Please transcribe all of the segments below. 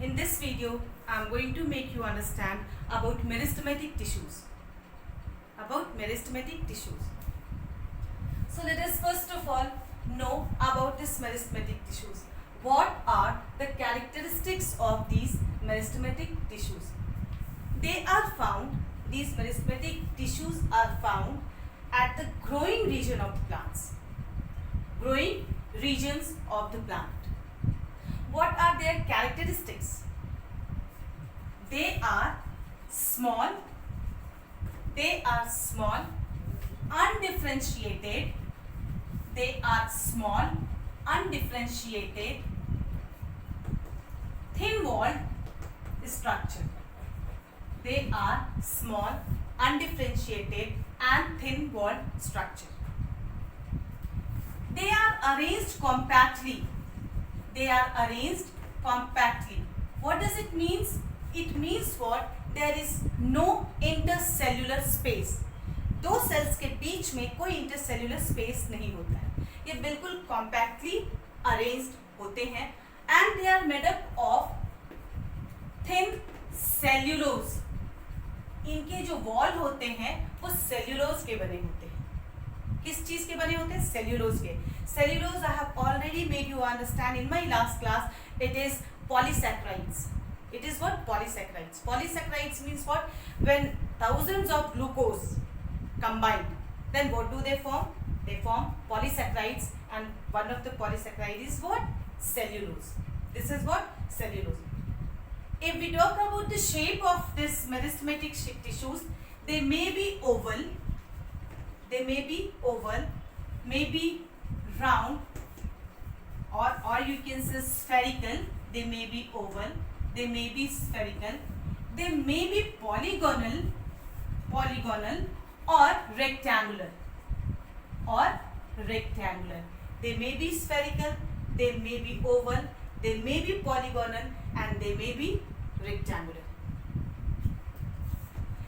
In this video, I am going to make you understand about meristematic tissues. So let us first of all know about this meristematic tissues. What are the characteristics of these meristematic tissues? These meristematic tissues are found at the growing region of the plants. Growing regions of the plant. What are their characteristics? They are small, undifferentiated, thin-walled structure. They are small, undifferentiated and thin-walled structure. They are arranged compactly. What does it mean? It means what? There is no intercellular space. दो sales के बीच में कोई intercellular space नहीं होता है. ये बिल्कुल compactly arranged होते हैं and they are made up of thin cellulose. इनके जो वॉल होते हैं वो सेल्यूलोज के बने होते हैं. किस चीज के बने होते हैं? सेल्यूलोज के. Cellulose I have already made you understand in my last class. It is polysaccharides. It is what? Polysaccharides. Polysaccharides means what? When thousands of glucose combined, then what do they form? They form polysaccharides, and one of the polysaccharide is what? Cellulose. This is what? Cellulose. If we talk about the shape of this meristematic tissues, they may be oval, may be round, or you can say spherical. They may be oval. They may be spherical, they may be polygonal or rectangular. They may be spherical, they may be oval, they may be polygonal and they may be rectangular.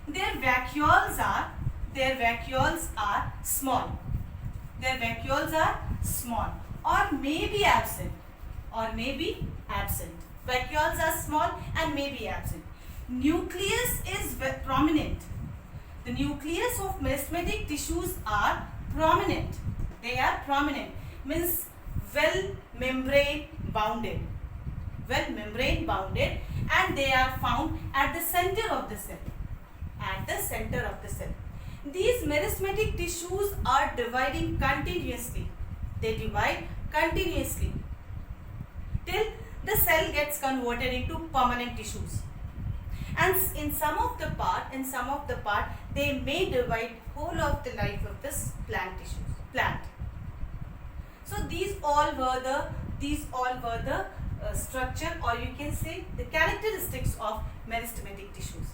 Their vacuoles are small. Or may be absent. Vacuoles are small and may be absent. Nucleus is prominent. The nucleus of meristematic tissues are prominent. They are prominent. Means well membrane bounded. And they are found at the center of the cell. These meristematic tissues are dividing continuously. They divide continuously till the cell gets converted into permanent tissues, and in some of the part they may divide whole of the life of this plant. So these all were the structure, or you can say the characteristics of meristematic tissues.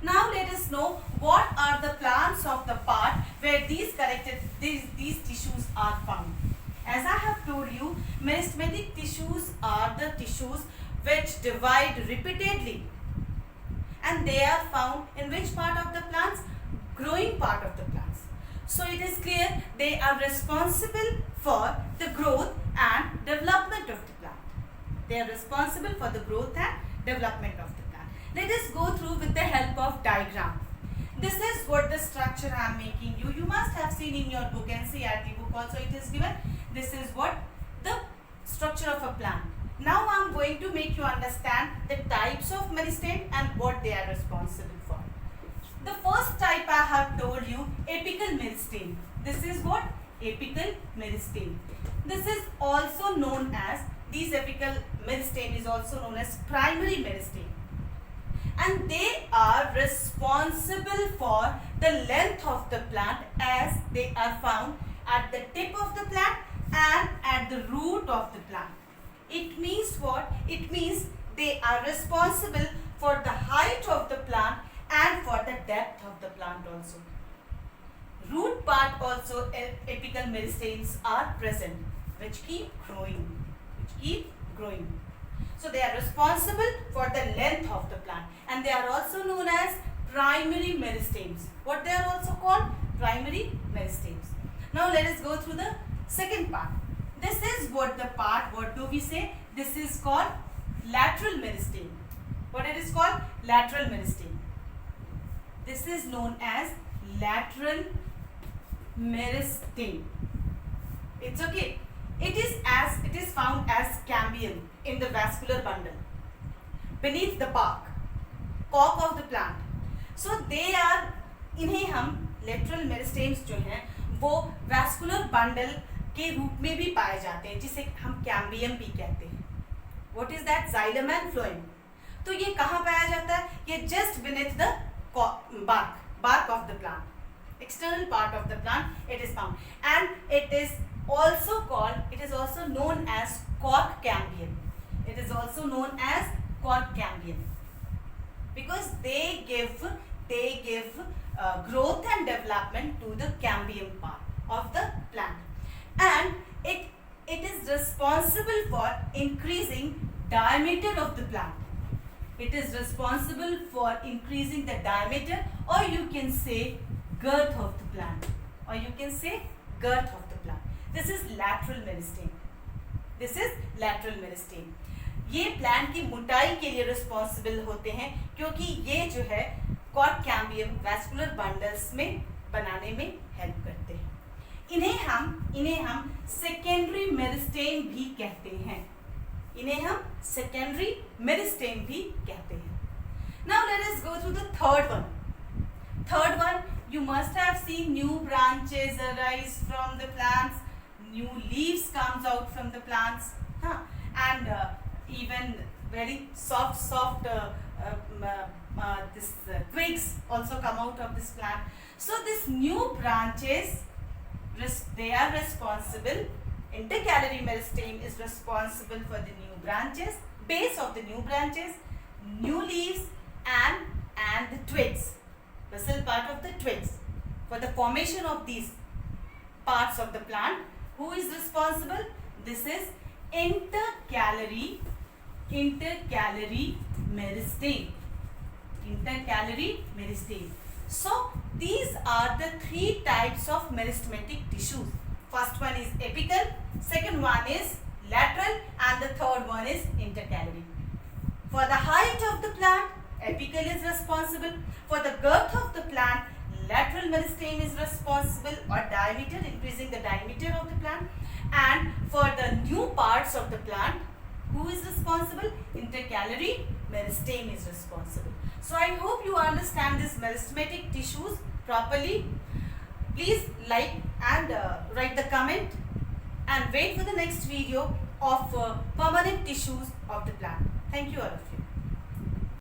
Now let us know what are the plants of the part where these tissues are found. As I have told you, meristematic tissues are the tissues which divide repeatedly, and they are found in which part of the plants? Growing part of the plants. So it is clear they are responsible for the growth and development of the plant. Let us go through with the help of diagram. This is what the structure I am making you. You must have seen in your book, NCERT book also it is given. This is what the structure of a plant. Now I am going to make you understand the types of meristeme and what they are responsible for. The first type I have told you, apical meristeme. This is what? Apical meristeme. This is also known as, these apical meristeme is also known as primary meristeme. And they are responsible for the length of the plant, as they are found at the tip of the plant and at the root of the plant. It means what? It means they are responsible for the height of the plant and for the depth of the plant also. Root part also apical meristemes are present, which keep growing. So they are responsible for the length of the plant, and they are also known as primary meristemes. What they are also called? Primary meristemes. Now let us go through the second part. This is what the part, what do we say? This is called lateral meristeme. What it is called? Lateral meristem. This is known as lateral meristem. It's okay. It is found as cambium in the vascular bundle beneath the bark of the plant. So they are, इन्हें हम lateral meristems जो हैं वो vascular bundle के रूप में भी पाए जाते हैं, जिसे हम कैम्बियम भी कहते हैं. What is that? Xylem and phloem. तो ये कहाँ पाया जाता है? ये just beneath the bark of the plant, external part of the plant it is found, and it is also known as cork cambium. It is also known as cork cambium because they give growth and development to the cambium part of the plant, and it is responsible for increasing diameter of the plant. It is responsible for increasing the diameter, or you can say girth of the plant, This is lateral meristem. ये plant की मोटाई के लिए responsible होते हैं, क्योंकि ये जो है कॉर्क कैम्बियम वैस्कुलर बंडल्स में बनाने में हेल्प करते हैं. इन्हें हम सेकेंडरी मेरिस्टेम भी कहते हैं. Now let us go through the third one. You must have seen new branches arise from the plants, new leaves comes out from the plants, and even very soft twigs also come out of this plant. So these new branches, they are responsible. Intercalary meristem is responsible for the new branches, base of the new branches, new leaves, and the twigs, basal part of the twigs. For the formation of these parts of the plant, who is responsible? This is intercalary meristem. So these are the three types of meristematic tissues. First one is apical, second one is lateral, and the third one is intercalary. For the height of the plant, apical is responsible. For the girth of the plant, lateral meristem is responsible, or diameter, increasing the diameter of the plant. And for the new parts of the plant, who is responsible? Intercalary meristem is responsible. So I hope you understand these meristematic tissues properly. Please like and write the comment, and wait for the next video of permanent tissues of the plant. Thank you all of you.